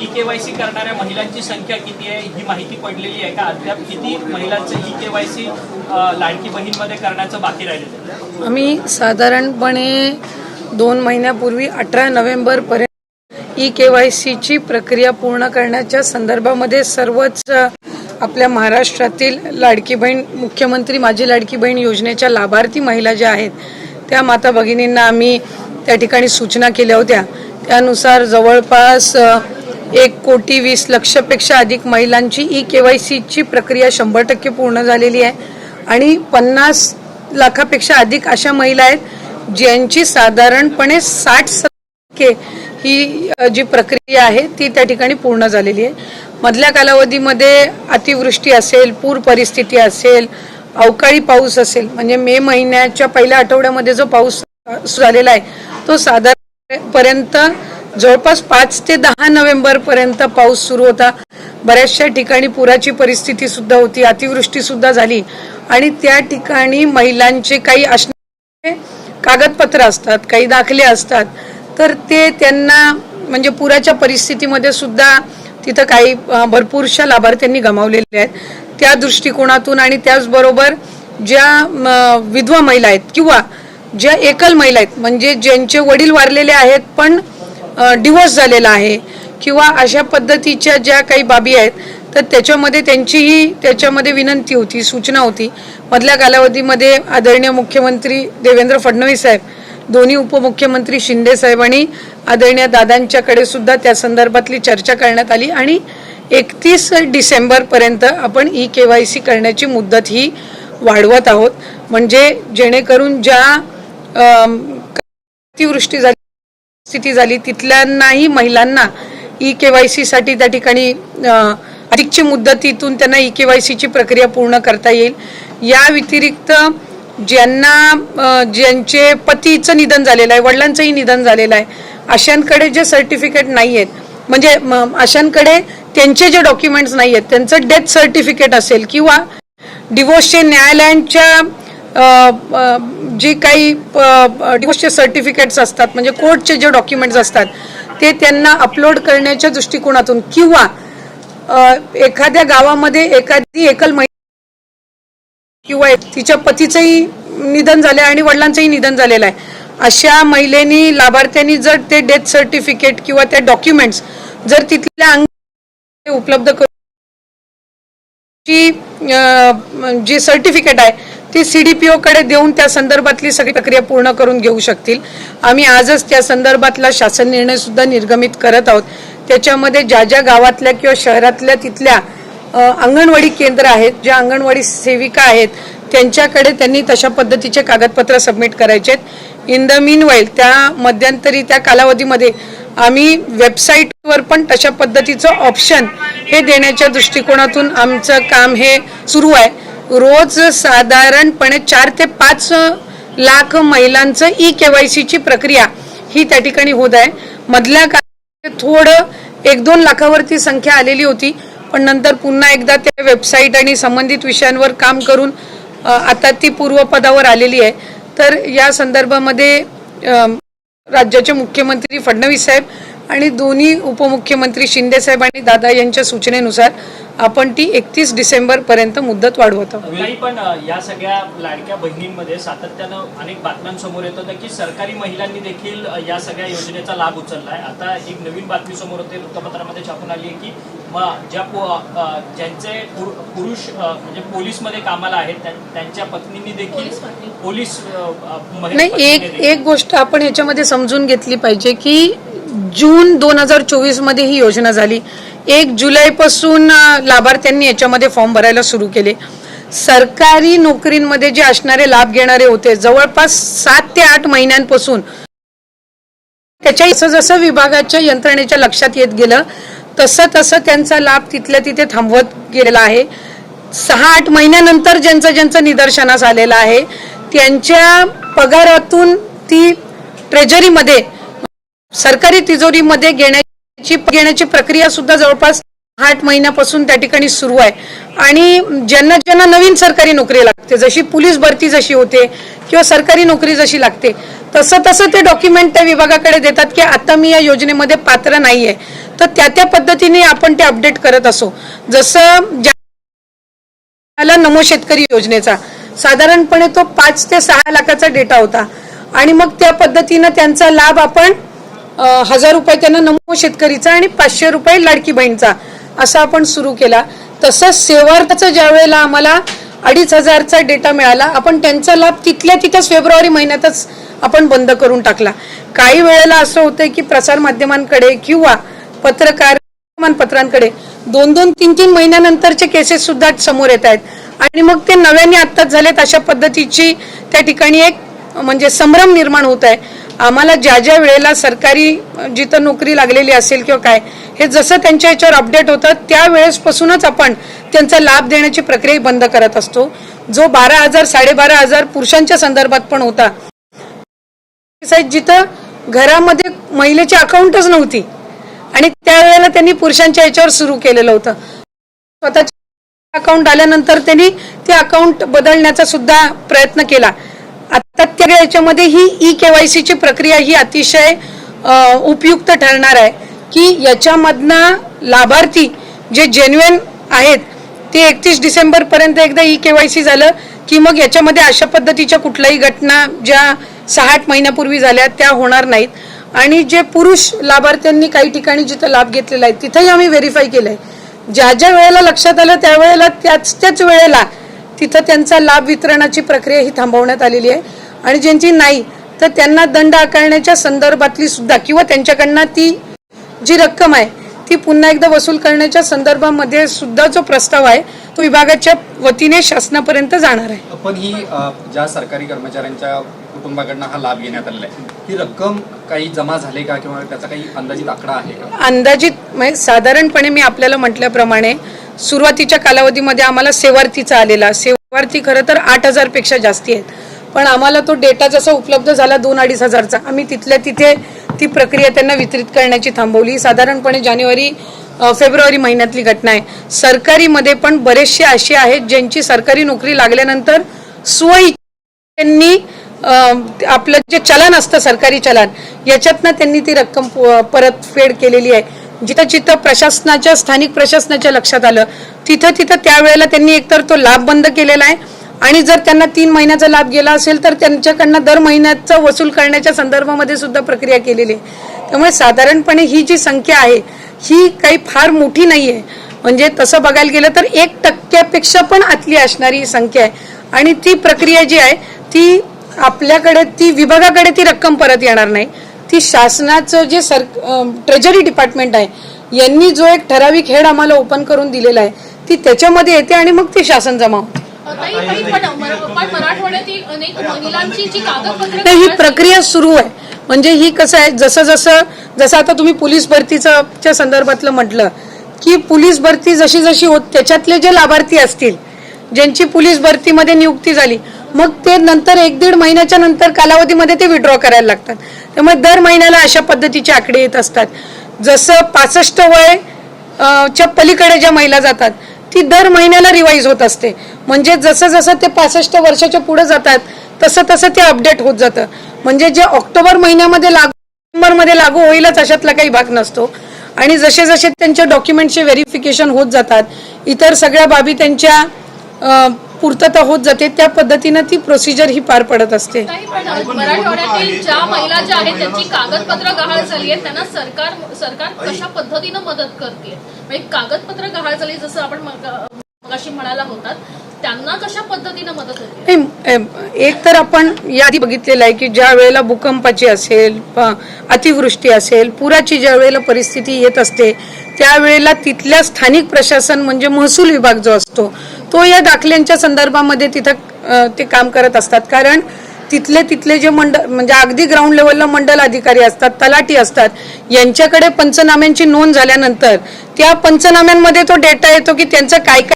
E-KYC करणाऱ्या महिलांची संख्या किती आहे ही माहिती पडलेली आहे का? अद्याप किती महिलांचं ई-केवायसी लाडकी बहीणमध्ये करण्याचं बाकी राहिलेलं? आम्ही साधारणपणे 2 महिन्यापूर्वी 18 नोव्हेंबरपर्यंत ई-केवायसीची प्रक्रिया पूर्ण करण्याच्या संदर्भामध्ये सर्वच आपल्या महाराष्ट्रातील लाडकी बहीण मुख्यमंत्री माझी लाडकी बहीण योजनेच्या लाभार्थी महिला ज्या आहेत त्या माता भगिनींना आम्ही त्या ठिकाणी सूचना केल्या होत्या। त्यानुसार जवळपास 1,20,00,000पेक्षा अधिक महिलांची ई-केवायसीची प्रक्रिया 100% पूर्ण झालेली आहे आणि 50 लाखापेक्षा अधिक अशा महिला आहेत ज्यांची साधारणपणे 60% ही जी प्रक्रिया आहे ती त्या ठिकाणी पूर्ण झालेली आहे। मधल्या कालावधीमध्ये अतिवृष्टी असेल, पूर परिस्थिती असेल, अवकाळी पाऊस असेल, म्हणजे मे महिन्याच्या पहिल्या आठवड्यामध्ये जो पाऊस झालेला आहे तो साधारणपर्यंत जवळपास 5 ते 10 नोव्हेंबरपर्यंत पाऊस सुरू होता। बऱ्याचशा ठिकाणी पुराची परिस्थिती सुद्धा होती, अतिवृष्टी सुद्धा झाली आणि त्या ठिकाणी महिलांचे काही असणारे कागदपत्र असतात, काही दाखले असतात, तर ते त्यांना म्हणजे पुराच्या परिस्थितीमध्ये सुद्धा तिथं काही भरपूरशा लाभार्थ्यांनी गमावलेले आहेत। त्या दृष्टिकोनातून आणि त्याचबरोबर ज्या विधवा महिला आहेत किंवा ज्या एकल महिला आहेत म्हणजे ज्यांचे वडील वारलेले आहेत पण डिवोर्स झालेला आहे किंवा अशा पद्धतीच्या ज्या काही बाबी आहेत तर त्याच्यामध्ये त्यांचीही त्याच्यामध्ये विनंती होती, सूचना होती। मधल्या कालावधीमध्ये आदरणीय मुख्यमंत्री देवेंद्र फडणवीस साहेब, दोन्ही उपमुख्यमंत्री शिंदे साहेब आणि आदरणीय दादांच्याकडे सुद्धा त्या संदर्भातली चर्चा करण्यात आली आणि 31 डिसेंबरपर्यंत आपण ई-केवायसी करण्याची मुदत ही वाढवत आहोत, म्हणजे जेणेकरून ज्या अतिवृष्टी झाली स्थिती झाली तिथल्यांनाही महिलांना ई-केवायसीसाठी त्या ठिकाणी अधिकची मुदतीतून त्यांना ई-केवायसीची प्रक्रिया पूर्ण करता येईल। या व्यतिरिक्त ज्यांचे पतीचं निधन झालेलं आहे, वडिलांचंही निधन झालेलं आहे, अशांकडे जे सर्टिफिकेट नाही आहेत म्हणजे अशांकडे त्यांचे जे डॉक्युमेंट्स नाही आहेत, त्यांचं डेथ सर्टिफिकेट असेल किंवा डिवोर्सचे न्यायालयांच्या जे काही डिवोर्सचे सर्टिफिकेट्स असतात म्हणजे कोर्टचे जे डॉक्युमेंट्स असतात ते त्यांना अपलोड करण्याच्या दृष्टिकोनातून किंवा एखाद्या गावामध्ये एखादी एकल महिला किंवा तिच्या पतीचंही निधन झालं आणि वडिलांचंही निधन झालेलं आहे, अशा महिलेनी लाभार्थ्यांनी जर ते डेथ सर्टिफिकेट किंवा ते डॉक्युमेंट्स जर तिथल्या उपलब्ध करून जी सर्टिफिकेट आहे ती CDPO कडे देऊन त्या संदर्भातली सगळी प्रक्रिया पूर्ण करून घेऊ शकतील। आम्ही आजच त्या संदर्भातला शासन निर्णय सुद्धा निर्गमित करत आहोत। त्याच्यामध्ये ज्या ज्या गावातल्या किंवा शहरातल्या तिथल्या अंगणवाडी केंद्र आहेत, ज्या अंगणवाडी सेविका आहेत त्यांच्याकडे त्यांनी तशा पद्धतीचे कागदपत्र सबमिट करायचे आहेत। इन द मीन वाईल त्या मध्यंतरी त्या कालावधीमध्ये आम्ही वेबसाईटवर पण तशा पद्धतीचं ऑप्शन हे देण्याच्या दृष्टिकोनातून आमचं काम हे सुरू आहे। रोज साधारणपणे 4 ते 5 लाख महिलांचं ई-केवायसीची प्रक्रिया ही त्या ठिकाणी होत आहे। मधल्या काळात थोडं 1-2 लाखावरती संख्या आलेली होती, पण नंतर पुन्हा एकदा त्या वेबसाईट आणि संबंधित विषयांवर काम करून आता ती पूर्वपदावर आलेली आहे। तर या संदर्भामध्ये राज्याचे मुख्यमंत्री फडणवीस साहेब आणि दोन्ही उपमुख्यमंत्री शिंदे साहेब आणि दादा यांच्या सूचनेनुसार आपण ती 31 डिसेंबरपर्यंत मुदत वाढवत आहोत। पण या सगळ्या लाडक्या बहिणींमध्ये सातत्यानं अनेक बातम्यांसमोर येत होतं की सरकारी महिलांनी देखील या सगळ्या योजनेचा लाभ उचललाय। आता एक नवीन बातमी समोर होते, वृत्तपत्रामध्ये छापून आली आहे की ज्यांचे पुरुष म्हणजे पोलीसमध्ये कामाला आहेत त्यांच्या पत्नींनी देखील पोलीस नाही। एक गोष्ट आपण याच्यामध्ये समजून घेतली पाहिजे की जून 2024 मध्ये ही योजना झाली। 1 जुलैपासून लाभार्थ्यांनी याच्यामध्ये फॉर्म भरायला सुरू केले। सरकारी नोकरींमध्ये जे असणारे लाभ घेणारे होते जवळपास 7 ते 8 महिन्यांपासून त्याच्या जसं विभागाच्या यंत्रणेच्या लक्षात येत गेलं तसं त्यांचा लाभ तिथल्या तिथे थांबवत गेलेला आहे। 6-8 महिन्यानंतर ज्यांचं निदर्शनास आलेलं आहे त्यांच्या पगारातून ती ट्रेजरीमध्ये सरकारी तिजोरीमध्ये घेण्याची प्रक्रिया सुद्धा जवळपास 8 महिन्यापासून त्या ठिकाणी सुरू आहे। आणि ज्यांना नवीन सरकारी नोकरी लागते, जशी पोलीस भरती जशी होते किंवा सरकारी नोकरी जशी लागते तसं तसं ते डॉक्युमेंट त्या विभागाकडे देतात की आता मी या योजनेमध्ये पात्र नाहीये, तर त्या पद्धतीने आपण ते अपडेट करत असो. जसं नमो शेतकरी योजनेचा साधारणपणे तो 5 ते 6 लाखाचा डेटा होता आणि मग त्या पद्धतीनं त्यांचा लाभ आपण 1000 रुपये त्यांना नमो शेतकरीचा आणि 500 रुपये लाडकी बहीणचा असा आपण सुरू केला. तसंच सेवार्थाचं ज्या वेळेला आम्हाला 2500चा डेटा मिळाला, आपण त्यांचा लाभ तिथल्या तिथंच फेब्रुवारी महिन्यातच आपण बंद करून टाकला. काही वेळेला असं होतं की प्रसार माध्यमांकडे किंवा पत्रांकडे 2-2, 3-3 महिन्यानंतरचे केसेस सुद्धा समोर येत आहेत आणि मग ते नव्याने आत्ताच झालेत अशा पद्धतीची त्या ठिकाणी एक म्हणजे संभ्रम निर्माण होत आहे. आम्हाला ज्या ज्या वेळेला सरकारी जिथं नोकरी लागलेली असेल किंवा काय हे जसं त्यांच्या याच्यावर अपडेट होतं त्यावेळेसपासूनच आपण त्यांचा लाभ देण्याची प्रक्रिया बंद करत असतो. जो 12,000 12,500 पुरुषांच्या संदर्भात पण होता, जिथं घरामध्ये महिलेची अकाउंटच नव्हती आणि त्यावेळेला त्यांनी पुरुषांच्या याच्यावर सुरू केलेलं होतं. स्वतःच्या अकाउंट आल्यानंतर त्यांनी ते अकाउंट बदलण्याचा सुद्धा प्रयत्न केला. आता त्या याच्यामध्ये ही ई-KYC ची प्रक्रिया ही अतिशय उपयुक्त ठरणार आहे की याच्यामधनं लाभार्थी जे जेन्युइन आहेत ते 31 डिसेंबर पर्यंत एकदा ई-KYC झालं की मग याच्यामध्ये अशा पद्धतीच्या कुठल्याही घटना ज्या 6-8 महिन्यापूर्वी झाल्या त्या होणार नाहीत. आणि जे पुरुष लाभार्थ्यांनी काही ठिकाणी जिथं लाभ घेतलेला आहे तिथंही आम्ही व्हेरीफाय केलंय. ज्या ज्या वेळेला लक्षात आलं त्यावेळेला त्याच वेळेला तिथं त्यांचा लाभ वितरणाची प्रक्रिया ही थांबवण्यात आलेली आहे आणि ज्यांची नाही तर त्यांना दंड आकारण्याच्या संदर्भातली सुद्धा किंवा त्यांच्याकडनं ती जी रक्कम आहे ती पुन्हा एकदा वसूल करण्याच्या संदर्भामध्ये सुद्धा जो प्रस्ताव आहे तो विभागाच्या वतीने शासनापर्यंत जाणार आहे. पण ही ज्या सरकारी कर्मचाऱ्यांच्या कुटुंबाकडनं हा लाभ घेण्यात आलेला आहे ही रक्कम काही जमा झाली का किंवा त्याचा काही अंदाजित आकडा आहे का? अंदाजित म्हणजे साधारणपणे मी आपल्याला म्हटल्याप्रमाणे सुरुवातीच्या कालावधीमध्ये आम्हाला सेवार्थीचा आलेला सेवार्थी खरं तर 8,000 पेक्षा जास्ती आहेत, पण आम्हाला तो डेटा जसा उपलब्ध झाला 2-2.5 हजारचा आम्ही तिथल्या तिथे ती प्रक्रिया त्यांना वितरित करण्याची थांबवली. साधारणपणे फेब्रुवारी महिन्यातली घटना आहे. सरकारीमध्ये पण बरेचसे असे आहेत ज्यांची सरकारी नोकरी लागल्यानंतर त्यांनी आपलं जे चलन असतं सरकारी चलन याच्यातनं त्यांनी ती रक्कम परतफेड केलेली आहे. जिथं जिथं प्रशासनाच्या स्थानिक प्रशासनाच्या लक्षात आलं तिथं त्यावेळेला त्यांनी एकतर तो लाभ बंद केलेला आहे आणि जर त्यांना 3 महिन्याचा लाभ गेला असेल तर त्यांच्याकडनं दर महिन्याचा वसूल करण्याच्या संदर्भामध्ये सुद्धा प्रक्रिया केलेली आहे. त्यामुळे साधारणपणे ही जी संख्या आहे ही काही फार मोठी नाहीये. म्हणजे तसं बघायला गेलं तर 1% पण आतली असणारी संख्या आहे आणि ती प्रक्रिया जी आहे ती आपल्याकडे ती विभागाकडे ती रक्कम परत येणार नाही. ती शासनाचं जे ट्रेजरी डिपार्टमेंट आहे यांनी जो एक ठराविक हेड आम्हाला ओपन करून दिलेला आहे ती त्याच्यामध्ये येते आणि मग ती शासन जमा होते. ही प्रक्रिया सुरू आहे. म्हणजे ही कसं आहे जसं आता तुम्ही पोलीस भरतीच्या संदर्भातलं म्हटलं की पोलीस भरती जशी जशी होत त्याच्यातले जे लाभार्थी असतील ज्यांची पोलीस भरतीमध्ये नियुक्ती झाली मग ते नंतर 1-1.5 महिन्याच्या नंतर कालावधीमध्ये ते विड्रॉ करायला लागतात. त्यामुळे दर महिन्याला अशा पद्धतीचे आकडे येत असतात. जसं 65 वय च्या पलीकडे ज्या महिला जातात ती दर महिन्याला रिवाईज होत असते. म्हणजे जसं जसं ते 65 वर्षाच्या पुढे जातात तसं तसं ते अपडेट होत जातं. म्हणजे जे ऑक्टोबर महिन्यामध्ये लागू होईलच अशातला काही भाग नसतो आणि जसे जसे त्यांच्या डॉक्युमेंटचे व्हेरिफिकेशन होत जातात इतर सगळ्या बाबी त्यांच्या पूर्तता होत जाते त्या पद्धतीने ती प्रोसिजर ही पार पडत असते. मराठवाड्यातील ज्या महिला ज्या आहेत त्यांची कागदपत्र गहाळ झाली आहेत त्यांना सरकार कशा पद्धतीनं मदत करते? म्हणजे कागदपत्र गहाळ झाली जसं आपण मगाशी म्हणाला होतात त्यांना कशा पद्धतीनं मदत होते? एक तर आपण यादी बघितलेलं आहे की ज्या वेळेला भूकंपाची असेल अतिवृष्टी असेल पुराची ज्या वेळेला परिस्थिती येत असते त्यावेळेला तिथल्या स्थानिक प्रशासन म्हणजे महसूल विभाग जो असतो तो या दाखल्यांच्या संदर्भामध्ये तिथं ते काम करत असतात. कारण तिथले जे मंडळ म्हणजे अगदी ग्राउंड लेवलला मंडल अधिकारी असतात तलाठी असतात यांच्याकडे पंचनाम्यांची नोंद झाल्यानंतर त्या पंचनाम्यांमध्ये तो डेटा येतो की त्यांचं काय काय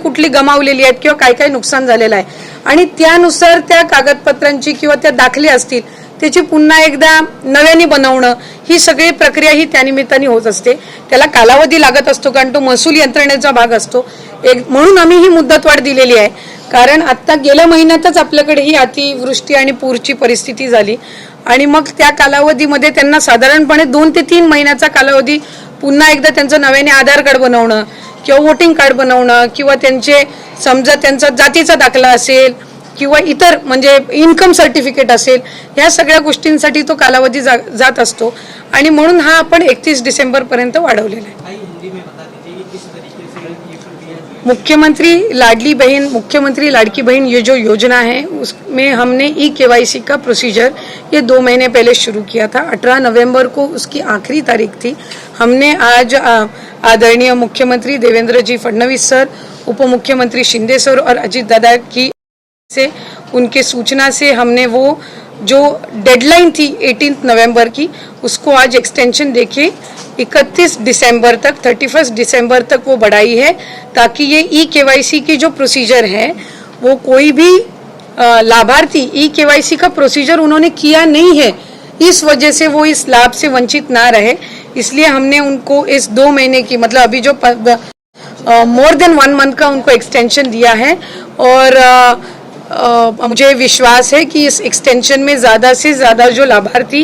कुठली गमावलेली आहेत किंवा काय काय नुकसान झालेलं आहे आणि त्यानुसार त्या कागदपत्रांची किंवा त्या दाखले असतील त्याची पुन्हा एकदा नव्याने बनवणं ही सगळी प्रक्रिया ही त्यानिमित्ताने होत असते. त्याला कालावधी लागत असतो कारण तो महसूल यंत्रणेचा भाग असतो. म्हणून आम्ही ही मुदतवाढ दिलेली आहे. कारण आत्ता गेल्या महिन्यातच आपल्याकडे ही अतिवृष्टी आणि पूरची परिस्थिती झाली आणि मग त्या कालावधीमध्ये त्यांना साधारणपणे 2 ते 3 महिन्याचा कालावधी पुन्हा एकदा त्यांचं नव्याने आधार कार्ड बनवणं किंवा वोटिंग कार्ड बनवणं किंवा त्यांचे समजा त्यांचा जातीचा दाखला असेल किंवा इतर म्हणजे इन्कम सर्टिफिकेट असेल, ह्या सगळ्या गोष्टींसाठी तो कालावधी जात असतो आणि म्हणून हा आपण 31 डिसेंबरपर्यंत वाढवलेला आहे. मुख्यमंत्री लाडकी बहन ये जो योजना है उसमें हमने EKYC का प्रोसीजर ये 2 महीने पहले शुरू किया था. 18 नवंबर को उसकी आखिरी तारीख थी. हमने आज आदरणीय मुख्यमंत्री देवेंद्र जी फडणवीस सर, उप मुख्यमंत्री शिंदे सर और अजीत दादा की से उनके सूचना से हमने वो जो डेडलाइन थी 18 नवंबर की उसको आज एक्सटेंशन देके 31 दिसंबर तक 31 दिसंबर तक वो बढ़ाई है, ताकि ये EKYC की जो प्रोसीजर है वो कोई भी लाभार्थी EKYC का प्रोसीजर उन्होंने किया नहीं है, इस वजह से वो इस लाभ से वंचित ना रहे. इसलिए हमने उनको इस 2 महीने की मतलब अभी जो मोर देन 1 मंथ का उनको एक्सटेंशन दिया है और मुझे विश्वास है कि इस एक्सटेंशन में ज़्यादा से ज़्यादा जो लाभार्थी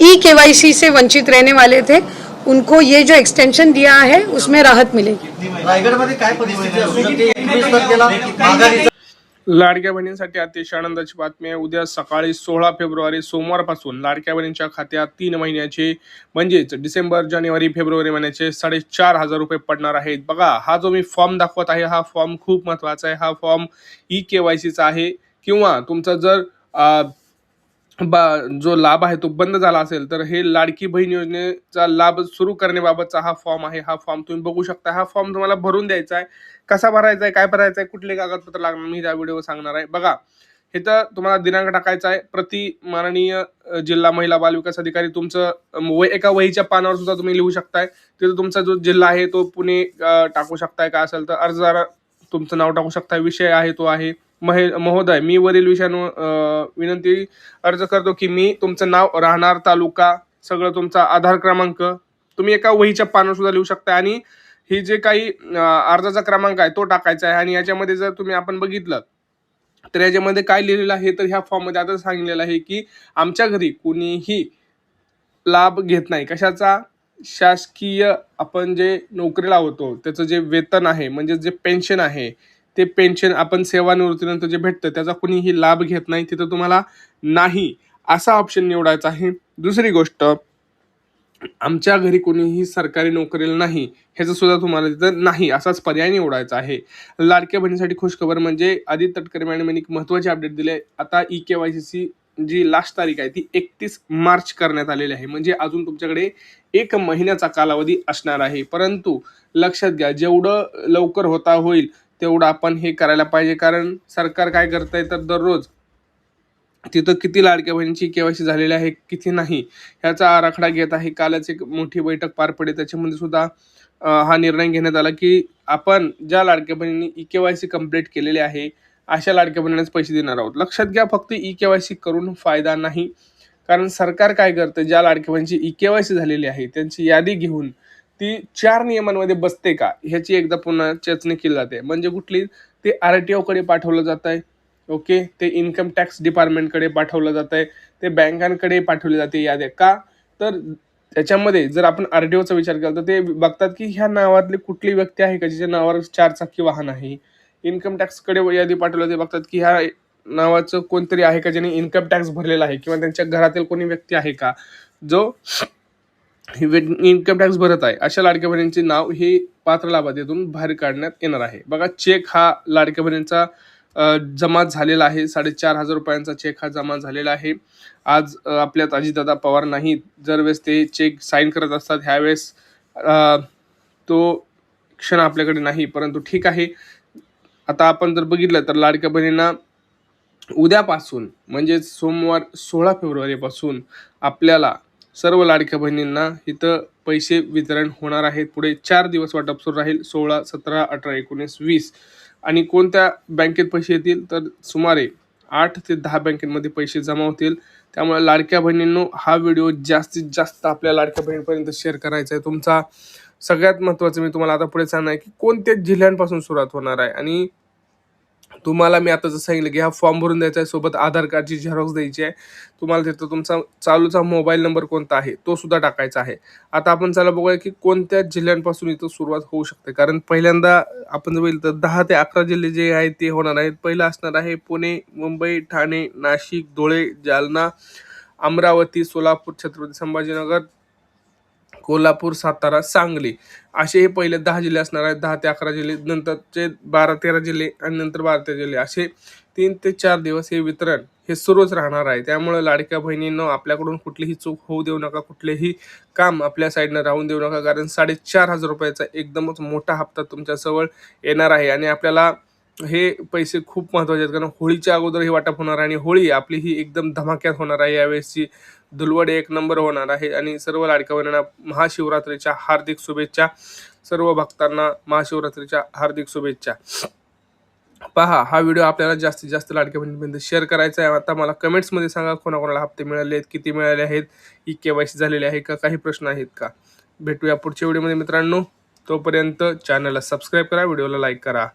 EKYC से वंचित रहने वाले थे उनको ये जो एक्सटेंशन दिया है उसमें राहत मिलेगी. रायगडमध्ये काय परिस्थिती असू शकते? 21 तारखेला माघारीचा लाडक्या बहिणींसाठी अतिशय आनंदाची बातमी आहे. उद्या सकाळी 16 फेब्रुवारी सोमवारपासून लाडक्या बहिणींच्या खात्यात 3 महिन्याचे म्हणजेच डिसेंबर, जानेवारी, फेब्रुवारी महिन्याचे 4,500 रुपये पडणार आहेत. बघा, हा जो मी फॉर्म दाखवत आहे हा फॉर्म खूप महत्त्वाचा आहे. हा फॉर्म EKYCचा आहे किंवा तुमचा जर जो लाभ आहे तो बंद झाला असेल तर हे लाडकी बहीण योजनेचा लाभ सुरू करण्याबाबतचा हा फॉर्म आहे. हा फॉर्म तुम्ही बघू शकता. हा फॉर्म तुम्हाला भरून द्यायचा आहे. कसा भरायचा आहे, काय भरायचं आहे, कुठले कागदपत्र लागणार मी त्या व्हिडिओ सांगणार आहे. बघा, हे तर तुम्हाला दिनांक टाकायचा आहे. प्रति माननीय जिल्हा महिला बाल विकास अधिकारी तुमचं एका वहीच्या पानावर सुद्धा तुम्ही लिहू शकताय. तिथे तुमचा जो जिल्हा आहे तो पुणे टाकू शकताय. काय असेल तर अर्जदार तुमचं नाव टाकू शकताय. विषय आहे तो आहे महोदय, मी वरील विषयानं विनंती अर्ज करतो की मी तुमचं नाव, राहणार, तालुका, सगळं तुमचा आधार क्रमांक तुम्ही एका वहीच्या पानावर सुद्धा लिहू शकता आणि ही जे काही अर्जाचा क्रमांक आहे तो टाकायचा आहे. आणि याच्यामध्ये जर तुम्ही आपण बघितलं तर याच्यामध्ये काय लिहिलेलं आहे तर ह्या फॉर्ममध्ये आता सांगितलेलं आहे की आमच्या घरी कुणीही लाभ घेत नाही. कशाचा? शासकीय आपण जे नोकरीला होतो त्याचं जे वेतन आहे म्हणजे जे पेन्शन आहे ते पेन्शन आपण सेवानिवृत्तीनंतर जे भेटतं त्याचा कुणीही लाभ घेत नाही. तिथं तुम्हाला नाही असा ऑप्शन निवडायचा आहे. दुसरी गोष्ट, आमच्या घरी कोणीही सरकारी नोकरीला नाही ह्याचं सुद्धा तुम्हाला तिथं नाही असाच पर्याय निवडायचा आहे. लाडक्या बहिणीसाठी खुशखबर म्हणजे आदित्य तटकरे मॅडम यांनी महत्त्वाची अपडेट दिली आहे. आता EKYCची जी लास्ट तारीख आहे ती 31 मार्च करण्यात आलेली आहे. म्हणजे अजून तुमच्याकडे 1 महिन्याचा कालावधी असणार आहे. परंतु लक्षात घ्या, जेवढं लवकर होता होईल तेवढं आपण हे करायला पाहिजे. कारण सरकार काय करतंय तर दररोज तिथं किती लाडक्या बहिणींची KYC झालेली आहे किती नाही ह्याचा आराखडा घेत आहे. कालच एक मोठी बैठक पार पडली, त्याच्यामध्ये सुद्धा हा निर्णय घेण्यात आला की आपण ज्या लाडक्या बहिणींनी EKYC कंप्लीट केलेली आहे अशा लाडक्या बहिणींनाच पैसे देणार आहोत. लक्षात घ्या, फक्त EKYC करून फायदा नाही. कारण सरकार काय करतं, ज्या लाडक्या बहिणींची EKYC झालेली आहे त्यांची यादी घेऊन ती 4 नियमांमध्ये बसते का ह्याची एकदा पुन्हा चाचणी केली जाते. म्हणजे कुठली? ते RTO कडे पाठवलं जात आहे. ओके, ते इन्कम टॅक्स डिपार्टमेंटकडे पाठवलं जात आहे, ते बँकांकडे पाठवली जाते याद्या. का तर त्याच्यामध्ये जर आपण RTOचा विचार केला तर ते बघतात की ह्या नावातली कुठली व्यक्ती आहे का जिच्या नावावर 4 चाकी वाहन आहे. इन्कम टॅक्सकडे यादी पाठवलं, ते बघतात की ह्या नावाचं कोणतरी आहे का ज्याने इन्कम टॅक्स भरलेला आहे किंवा त्यांच्या घरातील कोणी व्यक्ती आहे का जो इन्कम टॅक्स भरत आहे. अशा लाडक्या बहिणींचे नाव हे पात्र लाभार्थीतून बाहेर काढण्यात येणार आहे. बघा, चेक हा लाडक्या बहिणींचा जमा झालेला आहे. 4,500 रुपयांचा चेक हा जमा झालेला आहे. आज आपल्यात अजितदादा पवार नाहीत. जर वेळेस ते चेक साईन करत असतात ह्यावेळेस तो क्षण आपल्याकडे नाही. परंतु ठीक आहे, आता आपण जर बघितलं तर लाडक्या बहिणींना उद्यापासून म्हणजे सोमवार 16 फेब्रुवारीपासून आपल्याला सर्व लाडक्या बहिणींना इथं पैसे वितरण होणार आहेत. पुढे 4 दिवस वाटप सुरू राहील. 16, 17, 18, 19, 20 आणि कोणत्या बँकेत पैसे येतील तर सुमारे 8 ते 10 बँकेमध्ये पैसे जमा होतील. त्यामुळे लाडक्या बहिणींनो हा व्हिडिओ जास्तीत जास्त आपल्या लाडक्या बहिणीपर्यंत शेअर करायचा आहे. तुमचा सगळ्यात महत्त्वाचं मी तुम्हाला आता पुढे सांगणार आहे की कोणत्या जिल्ह्यांपासून सुरुवात होणार आहे. आणि तुम्हाला मी आता जसं सांगितलं की हा फॉर्म भरून द्यायचा आहे, सोबत आधार कार्डची झेरॉक्स द्यायची आहे. तुम्हाला तिथं तुमचा चालूचा मोबाईल नंबर कोणता आहे तो सुद्धा टाकायचा आहे. आता आपण चला बघूया की कोणत्या जिल्ह्यांपासून इथं सुरुवात होऊ शकते. कारण पहिल्यांदा आपण जर बघितलं तर 10 ते 11 जिल्हे जे आहेत ते होणार आहेत. पहिलं असणार आहे पुणे, मुंबई, ठाणे, नाशिक, धुळे, जालना, अमरावती, सोलापूर, छत्रपती संभाजीनगर, कोल्हापूर, सातारा, सांगली असे हे पहिले 10 जिल्हे असणार आहेत. 10 ते 11 जिल्हे, नंतरचे 12-13 जिल्हे आणि नंतर 12 जिल्हे असे 3 ते 4 दिवस हे वितरण हे सुरूच राहणार आहे. त्यामुळे लाडक्या बहिणींनो आपल्याकडून कुठलीही चूक होऊ देऊ नका, कुठलेही काम आपल्या साईडनं राहून देऊ नका. कारण 4,500 रुपयाचा एकदमच मोठा हप्ता तुमच्याजवळ येणार आहे आणि आपल्याला हे पैसे खूप महत्त्वाचे आहेत. कारण होळीच्या अगोदर हे वाटप होणार आहे आणि होळी आपली ही एकदम धमाक्यात होणार आहे. यावेळेसची धुलवड एक नंबर होणार आहे आणि सर्व लाडक्या बहिणींना महाशिवरात्रीच्या हार्दिक शुभेच्छा. सर्व भक्तांना महाशिवरात्रीच्या हार्दिक शुभेच्छा. पहा, हा व्हिडिओ आपल्याला जास्तीत जास्त लाडक्या बहिणींपर्यंत शेअर करायचा आहे. आता मला कमेंट्समध्ये सांगा कोणाकोणाला हप्ते मिळाले आहेत, किती मिळाले आहेत, KYC झालेले आहे का, काही प्रश्न आहेत का. भेटूया पुढच्या व्हिडिओमध्ये मित्रांनो. तोपर्यंत चॅनलला सबस्क्राईब करा, व्हिडिओला लाईक करा.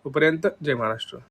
तोपर्यंत जय महाराष्ट्र.